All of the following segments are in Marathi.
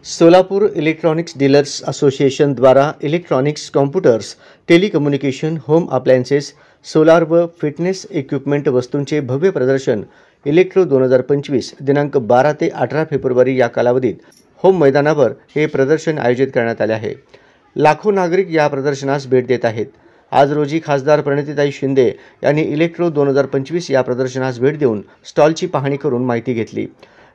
सोलापुर इलेक्ट्रॉनिक्स डीलर्स असोसिएशन द्वारा electronics, computers, telecommunication, home appliances, solar व फिटनेस इक्विपमेंट वस्तूंचे भव्य प्रदर्शन इलेक्ट्रो 2025 दिनांक 12 ते 18 फेब्रुवारी या कालावधीत होम मैदानावर हे प्रदर्शन आयोजित करण्यात आले आहे। लाखो नागरिक या प्रदर्शनास भेट देत आहेत। आज रोजी खासदार प्रणितीताई शिंदे यांनी इलेक्ट्रो 2025 या प्रदर्शनास भेट देऊन स्टॉलची पाहणी करून माहिती घेतली।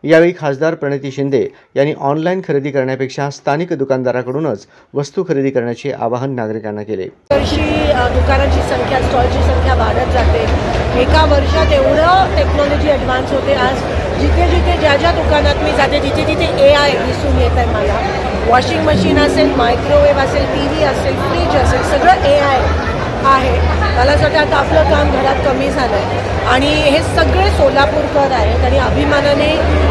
यावेळी खासदार प्रणिती शिंदे यांनी ऑनलाईन खरेदी करण्यापेक्षा स्थानिक दुकानदाराकडूनच वस्तू खरेदी करण्याचे आवाहन नागरिकांना केले। दुकानाची संख्या, स्टॉलची संख्या वाढत जाते। एका वर्षात एवढं टेक्नॉलॉजी ॲडव्हान्स होते। आज जिथे जिथे ज्या दुकानात मी जाते तिथे तिथे AI दिसून येत आहे मला। वॉशिंग मशीन असेल, मायक्रोवेव्ह असेल, TV असेल, फ्रीज असेल, सगळं AI आहे। मला असं वाटतं आता आपलं काम घरात कमी झालं आहे आणि हे सगळे सोलापूरकर आहेत आणि अभिमानाने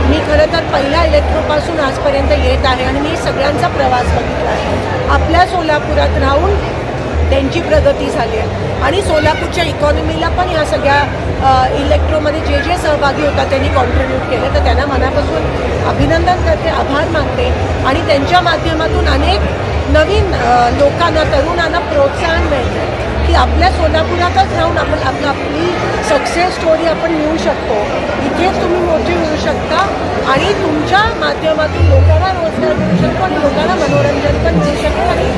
मी खरं तर पहिल्या इलेक्ट्रोपासून आजपर्यंत येत आहे आणि मी सगळ्यांचा प्रवास बघितला आहे। आपल्या सोलापुरात राहून त्यांची प्रगती झाली आहे आणि सोलापूरच्या इकॉनॉमीला पण या सगळ्या इलेक्ट्रोमध्ये जे सहभागी होतात त्यांनी कॉन्ट्रीब्यूट केलं, तर त्यांना मनापासून अभिनंदन करते, आभार मानते आणि त्यांच्या माध्यमातून अनेक नवीन लोकांना, तरुणांना प्रोत्साहन मिळते की आपल्या सोलापुरातच राहून आपण आपली सक्सेस स्टोरी आपण मिळवू शकतो। इथेच तुम्ही मोठी होऊ शकता आणि तुमच्या माध्यमातून लोकांना रोजगार मिळू शकतो आणि लोकांना मनोरंजन पण मिळू शकतो आणि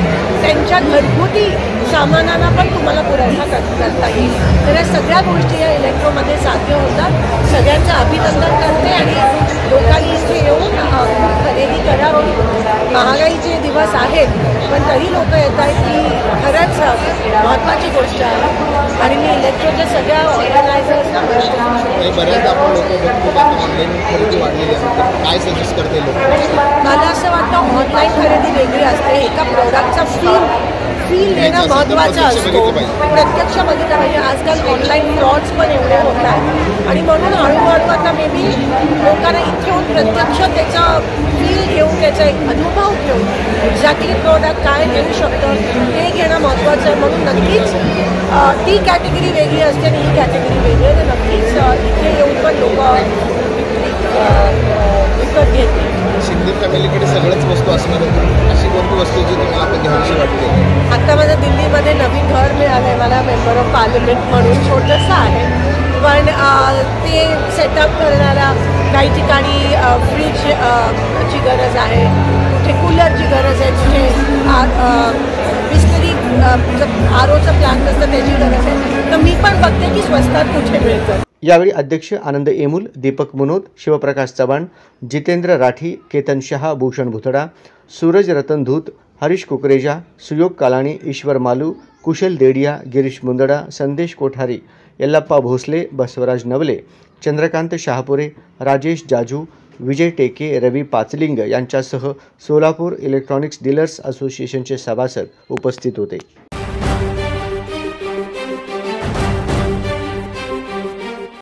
त्यांच्या घरगुती सामानांना पण तुम्हाला पुरवठा करता येईल। तर या सगळ्या गोष्टी या इलेक्ट्रोमध्ये साध्य होतात। सगळ्यांचं अभिनंदन करते आणि लोकांनी इथे येऊन खरेदी करावी। महागाईचे दिवस आहेत पण तरी लोक येत आहेत, ही खरंच महत्त्वाची गोष्ट आहे आणि मी इलेक्ट्रोच्या सगळ्या ऑर्गनायझर्सना बऱ्याचदा आपण लोक बघतो ऑनलाईन खरेदी वाढलेली असते, काय सजेस्ट करते लोक? मला असं वाटतं ऑनलाईन खरेदी वेगळी असते। एका प्रोडक्टचा फील देणं महत्त्वाचा असतो, प्रत्यक्ष बघितलं पाहिजे। आजकाल ऑनलाईन फ्रॉड्स पण एवढे होत आहेत आणि म्हणून हळूहळू आता मे बी लोकांना इथे येऊन प्रत्यक्ष त्याचा फील घेऊन, त्याचा एक अनुभव घेऊन एक्झॅक्टली प्रोडक्ट काय घेऊ शकतं ते घेणं महत्त्वाचं आहे। म्हणून नक्कीच ती कॅटेगरी वेगळी असते आणि ही कॅटेगरी वेगळी आहे, तर नक्कीच इथे येऊन पण लोक विकत घेतील। शिंदे फॅमिलीकडे सगळ्याच वस्तू असणार होती, अशी कोणती वस्तू जी तुम्हाला आता घ्यावीशी वाटते? आता माझं दिल्लीमध्ये नवीन घर मिळालं आहे मला, मेंबर ऑफ पार्लमेंट म्हणून छोटंसं आहे, पण ते सेटअप करणारा काही ठिकाणी फ्रीजची गरज आहे, कुठे कूलरची गरज आहे, कुठे बिस्लरी ROचं प्लांट असतं त्याची गरज आहे, तर मी पण बघते की स्वस्तात कुठे मिळतं। यावेळी अध्यक्ष आनंद एमुल, दीपक मुनोद, शिवप्रकाश चव्हाण, जितेंद्र राठी, केतन शहा, भूषण भुतडा, सूरज रतन धूत, हरीश कुकरेजा, सुयोग कालाणी, ईश्वर मालू, कुशल देडिया, गिरीश मुंदडा, संदेश कोठारी, यल्लप्पा भोसले, बसवराज नवले, चंद्रकांत शहापुरे, राजेश जाजू, विजय टेके, रवी पाचलिंग यांच्यासह सोलापूर इलेक्ट्रॉनिक्स डीलर्स असोसिएशनचे सभासद उपस्थित होते।